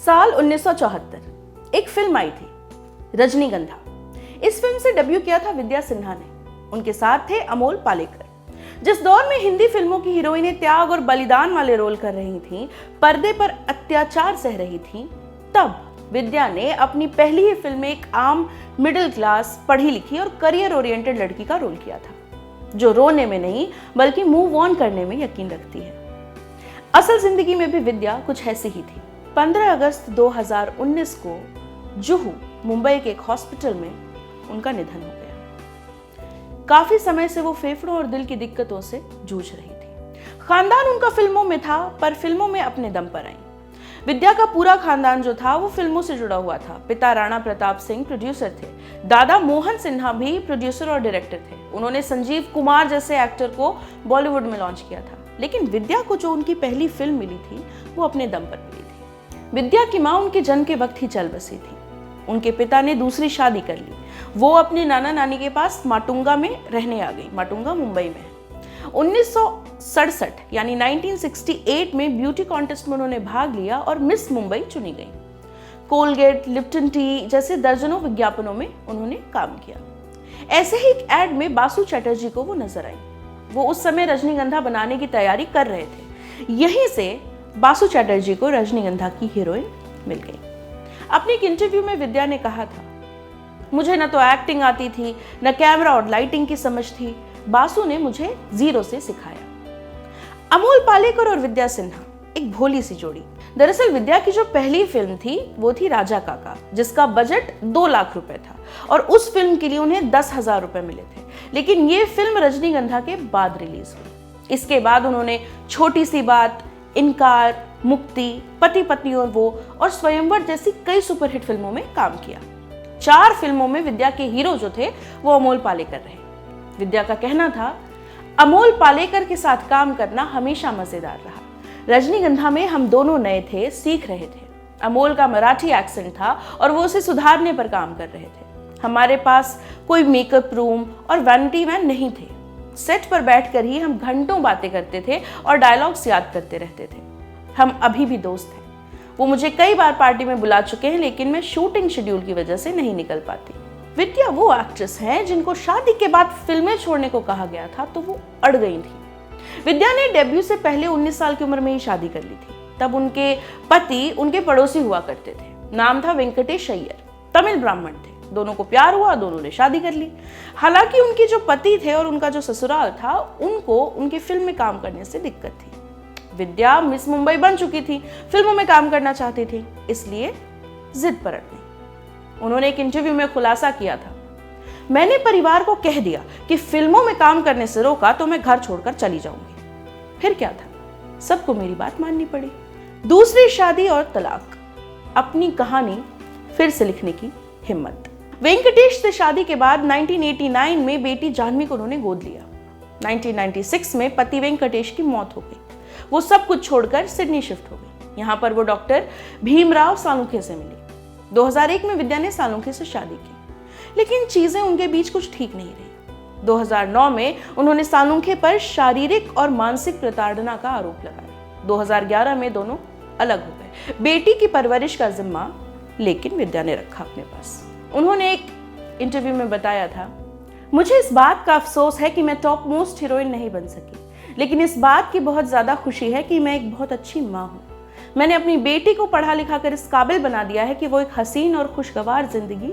साल 1974 एक फिल्म आई थी, रजनीगंधा। इस फिल्म से डेब्यू किया था विद्या सिन्हा ने। उनके साथ थे अमोल पालेकर। जिस दौर में हिंदी फिल्मों की हीरोइनें त्याग और बलिदान वाले रोल कर रही थीं, पर्दे पर अत्याचार सह रही थीं, तब विद्या ने अपनी पहली ही फिल्म में एक आम मिडिल क्लास पढ़ी लिखी और करियर ओरिएंटेड लड़की का रोल किया था, जो रोने में नहीं बल्कि मूव ऑन करने में यकीन रखती है। असल जिंदगी में भी विद्या कुछ ऐसी ही थी। 15 अगस्त 2019 को जुहू, मुंबई के एक हॉस्पिटल में उनका निधन हो गया। काफी समय से वो फेफड़ों और दिल की दिक्कतों से जूझ रही थी। खानदान उनका फिल्मों में था, पर फिल्मों में अपने दम पर आई। विद्या का पूरा खानदान जो था वो फिल्मों से जुड़ा हुआ था। पिता राणा प्रताप सिंह प्रोड्यूसर थे। दादा मोहन सिन्हा भी प्रोड्यूसर और डायरेक्टर थे। उन्होंने संजीव कुमार जैसे एक्टर को बॉलीवुड में लॉन्च किया था। लेकिन विद्या को जो उनकी पहली फिल्म मिली थी वो अपने दम पर मिली थी। विद्या की मां उनके जन्म के वक्त ही चल बसी थी। उनके पिता ने दूसरी शादी कर ली। वो अपने नाना नानी के पास माटुंगा में रहने आ गई। माटुंगा मुंबई में है। 1967 यानी 1968 में ब्यूटी कॉन्टेस्ट में उन्होंने भाग लिया और मिस मुंबई चुनी गई। कोलगेट, लिप्टन टी जैसे दर्जनों विज्ञापनों में उन्होंने काम किया। ऐसे ही एक एड में बासु चटर्जी को वो नजर आई। वो उस समय रजनीगंधा बनाने की तैयारी कर रहे थे। यहीं से बासु चटर्जी को रजनीगंधा की हीरोइन मिल गई। अपने एक इंटरव्यू में विद्या ने कहा था, मुझे न तो एक्टिंग आती थी, न कैमरा और लाइटिंग की समझ थी। बासु ने मुझे जीरो से सिखाया। अमोल पालेकर और विद्या सिन्हा एक भोली सी जोड़ी। दरअसल विद्या की जो पहली फिल्म थी वो थी राजा काका, जिसका बजट 2 लाख रुपए था और उस फिल्म के लिए उन्हें 10,000 रुपए मिले थे। लेकिन ये फिल्म रजनीगंधा के बाद रिलीज हुई। इसके बाद उन्होंने छोटी सी बात, इनकार, मुक्ति, पति पत्नी और वो और स्वयंवर जैसी कई सुपरहिट फिल्मों में काम किया। 4 फिल्मों में विद्या के हीरो जो थे वो अमोल पालेकर रहे। विद्या का कहना था, अमोल पालेकर के साथ काम करना हमेशा मजेदार रहा। रजनीगंधा में हम दोनों नए थे, सीख रहे थे। अमोल का मराठी एक्सेंट था और वो उसे सुधारने पर काम कर रहे थे। हमारे पास कोई मेकअप रूम और वैनिटी वैन नहीं थे। सेट पर बैठकर ही हम घंटों बातें करते थे और डायलॉग्स याद करते रहते थे। हम अभी भी दोस्त हैं। वो मुझे कई बार पार्टी में बुला चुके हैं, लेकिन मैं शूटिंग शेड्यूल की वजह से नहीं निकल पाती। विद्या वो एक्ट्रेस हैं जिनको शादी के बाद फिल्में छोड़ने को कहा गया था तो वो अड़ गई थी। विद्या ने डेब्यू से पहले 19 साल की उम्र में ही शादी कर ली थी। तब उनके पति उनके पड़ोसी हुआ करते थे। नाम था वेंकटेश अय्यर। तमिल ब्राह्मण थे। दोनों को प्यार हुआ, दोनों ने शादी कर ली। हालांकि उनके जो पति थे और उनका जो ससुराल था, उनको उनकी फिल्म में काम करने से दिक्कत थी। विद्या मिस मुंबई बन चुकी थी, फिल्मों में काम करना चाहती थी, इसलिए जिद पर अड़ गई। उन्होंने एक इंटरव्यू में खुलासा किया था, मैंने परिवार को कह दिया कि फिल्मों में काम करने से रोका तो मैं घर छोड़कर चली जाऊंगी। फिर क्या था, सबको मेरी बात माननी पड़ी। दूसरी शादी और तलाक, अपनी कहानी फिर से लिखने की हिम्मत। वेंकटेश से शादी के बाद 1989 में बेटी जाह्नवी को उन्होंने गोद लिया। 1996 में पति वेंकटेश की मौत हो गई। वो सब कुछ छोड़कर सिडनी शिफ्ट हो गई। यहाँ पर वो डॉक्टर भीमराव सालुंखे से मिली। 2001 में विद्या ने सालुंखे से शादी की, लेकिन चीजें उनके बीच कुछ ठीक नहीं रही। 2009 में उन्होंने सालुंखे पर शारीरिक और मानसिक प्रताड़ना का आरोप लगाया। 2011 में दोनों अलग हो गए। बेटी की परवरिश का जिम्मा लेकिन विद्या ने रखा अपने पास। उन्होंने एक इंटरव्यू में बताया था, मुझे इस बात का अफसोस है कि मैं टॉप मोस्ट हीरोइन नहीं बन सकी, लेकिन इस बात की बहुत ज्यादा खुशी है कि मैं एक बहुत अच्छी माँ हूँ। मैंने अपनी बेटी को पढ़ा लिखा कर इस काबिल बना दिया है कि वो एक हसीन और खुशगवार जिंदगी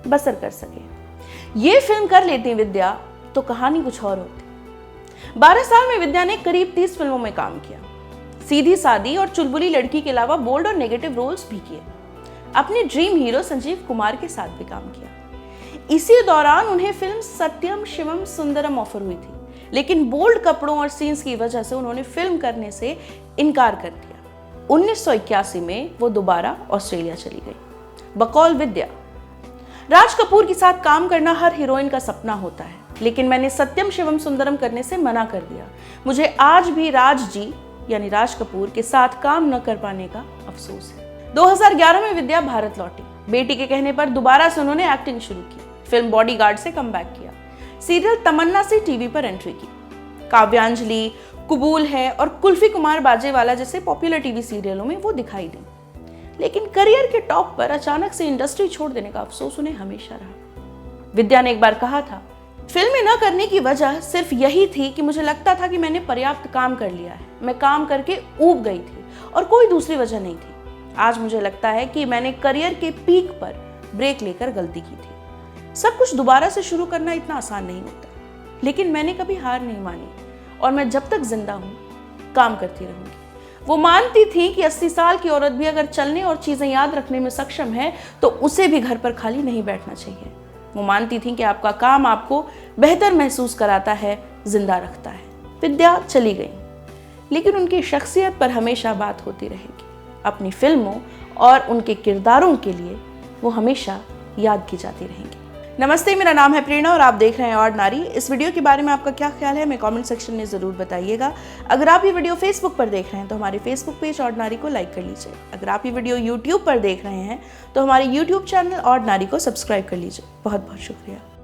बसर कर सके। ये फिल्म कर लेती विद्या तो कहानी कुछ और होती। 12 साल में विद्या ने करीब 30 फिल्मों में काम किया। सीधी सादी और चुलबुली लड़की के अलावा बोल्ड और नेगेटिव रोल्स भी किए। अपने ड्रीम हीरो संजीव कुमार के साथ भी काम किया। इसी दौरान उन्हें फिल्म सत्यम शिवम सुंदरम ऑफर हुई थी, लेकिन बोल्ड कपड़ों और सीन्स की वजह से उन्होंने फिल्म करने से इनकार कर दिया। 1981 में वो दोबारा ऑस्ट्रेलिया चली गई। बकौल विद्या, राज कपूर के साथ काम करना हर हीरोइन का सपना होता है, लेकिन मैंने सत्यम शिवम सुंदरम करने से मना कर दिया। मुझे आज भी राज जी यानी राज कपूर के साथ काम न कर पाने का अफसोस है। 2011 में विद्या भारत लौटी। बेटी के कहने पर दोबारा से उन्होंने एक्टिंग शुरू की। फिल्म बॉडीगार्ड से कमबैक किया। सीरियल तमन्ना से टीवी पर एंट्री की। काव्यांजलि, कुबूल है और कुल्फी कुमार बाजेवाला जैसे पॉपुलर टीवी सीरियलों में वो दिखाई दी। लेकिन करियर के टॉप पर अचानक से इंडस्ट्री छोड़ देने का अफसोस उन्हें हमेशा रहा। विद्या ने एक बार कहा था, फिल्में न करने की वजह सिर्फ यही थी कि मुझे लगता था कि मैंने पर्याप्त काम कर लिया है, मैं काम करके ऊब गई थी और कोई दूसरी वजह नहीं थी। आज मुझे लगता है कि मैंने करियर के पीक पर ब्रेक लेकर गलती की थी। सब कुछ दोबारा से शुरू करना इतना आसान नहीं होता, लेकिन मैंने कभी हार नहीं मानी और मैं जब तक जिंदा हूँ काम करती रहूंगी। वो मानती थी कि 80 साल की औरत भी अगर चलने और चीजें याद रखने में सक्षम है तो उसे भी घर पर खाली नहीं बैठना चाहिए। वो मानती थी कि आपका काम आपको बेहतर महसूस कराता है, जिंदा रखता है। विद्या चली गई, लेकिन उनकी शख्सियत पर हमेशा बात होती रहेगी। अपनी फिल्मों और उनके किरदारों के लिए वो हमेशा याद की जाती रहेंगी। नमस्ते, मेरा नाम है प्रेरणा और आप देख रहे हैं ऑर्डिनरी। इस वीडियो के बारे में आपका क्या ख्याल है हमें कमेंट सेक्शन में ज़रूर बताइएगा। अगर आप ये वीडियो फेसबुक पर देख रहे हैं तो हमारे फेसबुक पेज ऑर्डिनरी को लाइक कर लीजिए। अगर आप ये वीडियो यूट्यूब पर देख रहे हैं तो हमारे यूट्यूब चैनल ऑर्डिनरी को सब्सक्राइब कर लीजिए। बहुत बहुत शुक्रिया।